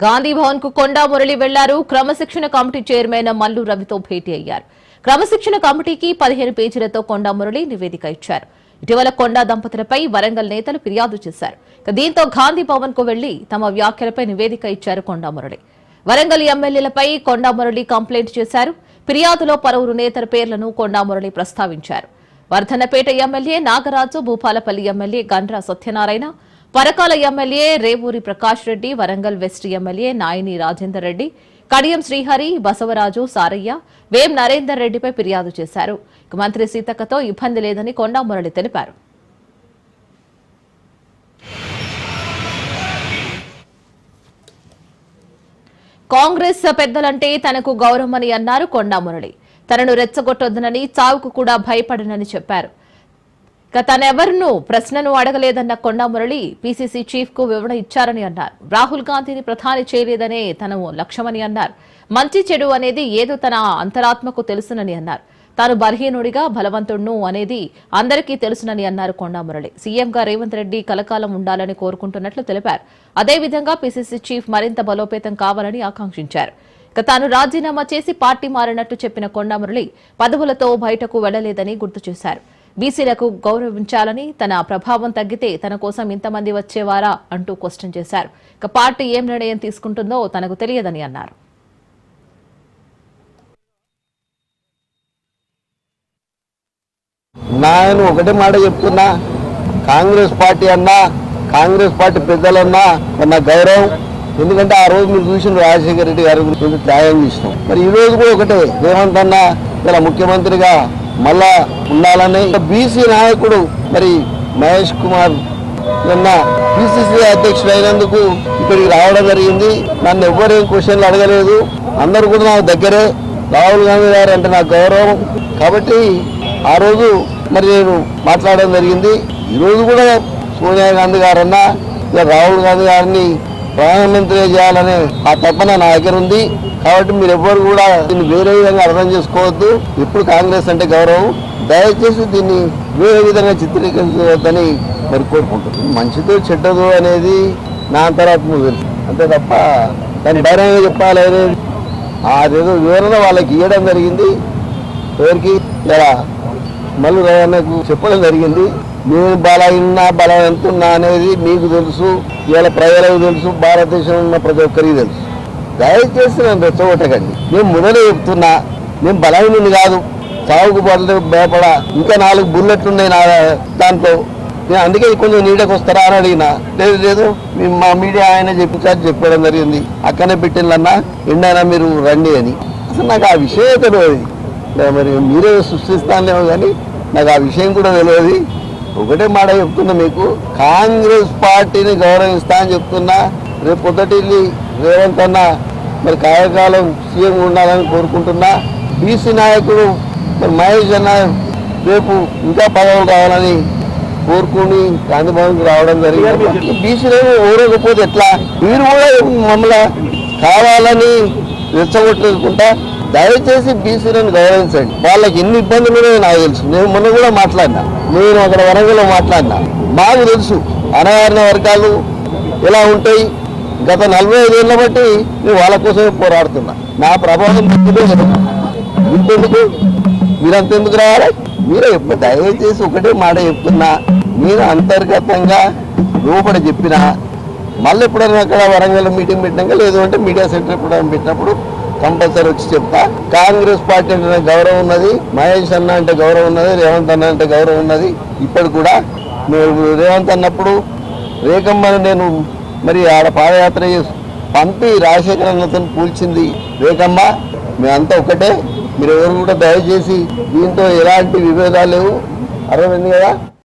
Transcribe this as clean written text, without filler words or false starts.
గాంధీ భవన్ కు కొండా మురళి వెళ్లారు. క్రమశిక్షణ కమిటీ చైర్మన్ మల్లు రవితో భేటీ అయ్యారు. క్రమశిక్షణ కమిటీకి 15 పేజీలతో కొండా మురళి నివేదిక ఇచ్చారు. ఇటీవల కొండా దంపతులపై వరంగల్ నేతలు ఫిర్యాదు చేశారు. దీంతో గాంధీ భవన్ కు వెళ్లి తమ వ్యాఖ్యలపై నివేదిక ఇచ్చారు కొండా మురళి. వరంగల్ ఎమ్మెల్యేలపై కొండా మురళి కంప్లైంట్ చేశారు. ఫిర్యాదులో పలువురు నేతల పేర్లను కొండా మురళి ప్రస్తావించారు. Wardhannapet MLA Nagaraju, Bhupalpally MLA Gandra Satyanarayana, Parakala MLA Revuri Prakash Reddy, Warangal West MLA Nayini Rajender Reddy, Kadiyam Srihari, Basavaraju, Saraiah, Vem Narender రెడ్డిపై ఫిర్యాదు చేశారు. మంత్రి సీతక్కతో ఇబ్బంది లేదని కొండా మురళి తెలిపారు. కాంగ్రెస్ పెద్దలంటే తనకు గౌరవమని అన్నారు కొండా మురళి. తనను రెచ్చగొట్టొద్దనని, చావుకు కూడా భయపడనని చెప్పారు. తనెవరినూ ప్రశ్నను అడగలేదన్న కొండా మురళి పీసీసీ చీఫ్ కు వివరణ ఇచ్చారని అన్నారు. రాహుల్ గాంధీని ప్రధాని చేయలేదనే తన లక్ష్యమని అన్నారు. మంచి చెడు అనేది ఏదో తన అంతరాత్మకు తెలుసునని అన్నారు. తాను బలహీనుడిగా బలవంతుడును అనేది అందరికీ తెలుసునని అన్నారు కొండా మురళి. సీఎంగా రేవంత్ రెడ్డి కలకాలం ఉండాలని కోరుకుంటున్నట్లు తెలిపారు. అదేవిధంగా పీసీసీ చీఫ్ మరింత బలోపేతం కావాలని ఆకాంక్షించారు. తాను రాజీనామా చేసి పార్టీ మారినట్టు చెప్పిన కొండా మురళి పదవులతో బయటకు వెళ్లలేదని గుర్తు చేశారు. బీసీలకు గౌరవించాలని, తన ప్రభావం తగ్గితే తన కోసం ఇంతమంది వచ్చేవారా అంటూ క్వశ్చన్ చేశారు. పార్టీ ఏం నిర్ణయం తీసుకుంటుందో తనకు తెలియదని అన్నారు. నేను ఒకటే మాట చెప్తున్నా, కాంగ్రెస్ పార్టీ అన్నా, కాంగ్రెస్ పార్టీ పెద్దలన్నా నా గౌరవం. ఎందుకంటే ఆ రోజు మీరు చూసిన రాజశేఖర రెడ్డి గారి గురించి త్యాగం చేసినాం. మరి ఈ రోజు కూడా ఒకటే, రేవంత్ అన్న ఇలా ముఖ్యమంత్రిగా మళ్ళా ఉండాలని బీసీ నాయకుడు మరి మహేష్ కుమార్ నిన్న పిసిసి అధ్యక్షుడు అయినందుకు ఇక్కడికి రావడం జరిగింది. నన్ను ఎవ్వరేం క్వశ్చన్లు అడగలేదు. అందరూ కూడా నాకు దగ్గరే. రాహుల్ గాంధీ గారు అంటే నాకు గౌరవం కాబట్టి ఆ రోజు మరి నేను మాట్లాడడం జరిగింది. ఈరోజు కూడా సోనియా గాంధీ గారన్నా ఇలా రాహుల్ గాంధీ గారిని ప్రధానమంత్రి చేయాలనే ఆ తపన నా దగ్గర ఉంది. కాబట్టి మీరు ఎవ్వరు కూడా దీన్ని వేరే విధంగా అర్థం చేసుకోవద్దు. ఇప్పుడు కాంగ్రెస్ అంటే గౌరవం, దయచేసి దీన్ని వేరే విధంగా చిత్రీకరించవద్దని మరి కోరుకుంటున్నాను. మంచిదో చెడ్డదో అనేది నా అంతరాత్మ తెలుసు, అంతే తప్ప దాన్ని ధైర్యంగా చెప్పాలి అనేది అదేదో వివరణ వాళ్ళకి ఇవ్వడం జరిగింది. ఎవరికి ఇలా మళ్ళీ నాకు చెప్పడం జరిగింది. నేను బలం ఎంత ఉన్నా అనేది మీకు తెలుసు, ఇవాళ ప్రజలకు తెలుసు, భారతదేశంలో ఉన్న ప్రతి ఒక్కరికి తెలుసు. దయచేసి నన్ను రెచ్చగొట్టకండి. నేను మొదలే చెప్తున్నా, నేను బలహీనుని కాదు, చావుకు భయపడ. ఇంకా 4 బుల్లెట్లు ఉన్నాయి నా దాంట్లో. నేను అందుకే కొంచెం నీడకు వస్తారా అని అడిగినా. లేదు మా మీడియా ఆయన చెప్పడం జరిగింది. అక్కనే పెట్టిందన్నా ఎండైనా మీరు రండి అని. అసలు నాకు ఆ విషయం తెలియదు. మరి మీరే సృష్టిస్తానేమో కానీ నాకు ఆ విషయం కూడా తెలియదు. ఒకటే మాట చెప్తున్నా మీకు, కాంగ్రెస్ పార్టీని గౌరవిస్తా అని చెప్తున్నా. రేపు పొద్దుటిల్లి రేవంత్ అన్న మరి కాయకాలం సీఎం ఉండాలని కోరుకుంటున్నా. బీసీ నాయకుడు మరి మహేష్ అన్న రేపు ఇంకా పదవులు కావాలని కోరుకుని గాంధీ భవన్కి రావడం జరిగింది. బీసీలను ఊరకపోతే ఎట్లా? మీరు కూడా మమ్మల్ని కావాలని రెచ్చగొట్టుకుంటా. దయచేసి బీసీలను గౌరవించండి. వాళ్ళకి ఎన్ని ఇబ్బందులు ఉన్నాయో నాకు తెలుసు. నేను మొన్న కూడా మాట్లాడినా, నేను అక్కడ వరంగల్లో మాట్లాడినా. మాకు తెలుసు అణగారిన వర్గాలు ఎలా ఉంటాయి. గత 45 ఏళ్ళ బట్టి నేను వాళ్ళ కోసమే పోరాడుతున్నా. నా ప్రభావం ఇంతెందుకు, మీరంతెందుకు రావాలి? మీరే చెప్ప. దయచేసి ఒకటే మాట చెప్తున్నా, నేను అంతర్గతంగా లోపల చెప్పినా మళ్ళీ ఎప్పుడైనా అక్కడ వరంగల్ మీటింగ్ పెట్టినాక, లేదు అంటే మీడియా సెంటర్ ఎప్పుడైనా పెట్టినప్పుడు కంపల్సరీ వచ్చి చెప్తా. కాంగ్రెస్ పార్టీ అంటే గౌరవం ఉన్నది, మహేష్ అన్న అంటే గౌరవం ఉన్నది, రేవంత్ అన్న అంటే గౌరవం ఉన్నది. ఇప్పటి కూడా రేవంత్ అన్నప్పుడు రేఖమ్మని నేను మరి ఆడ పాదయాత్ర పంపి రాజశేఖర అన్నతో కూల్చింది రేఖమ్మ. మేమంతా ఒకటే. మీరు ఎవరు కూడా దయచేసి దీంతో ఎలాంటి విభేదాలు లేవు. అర్థమైంది కదా?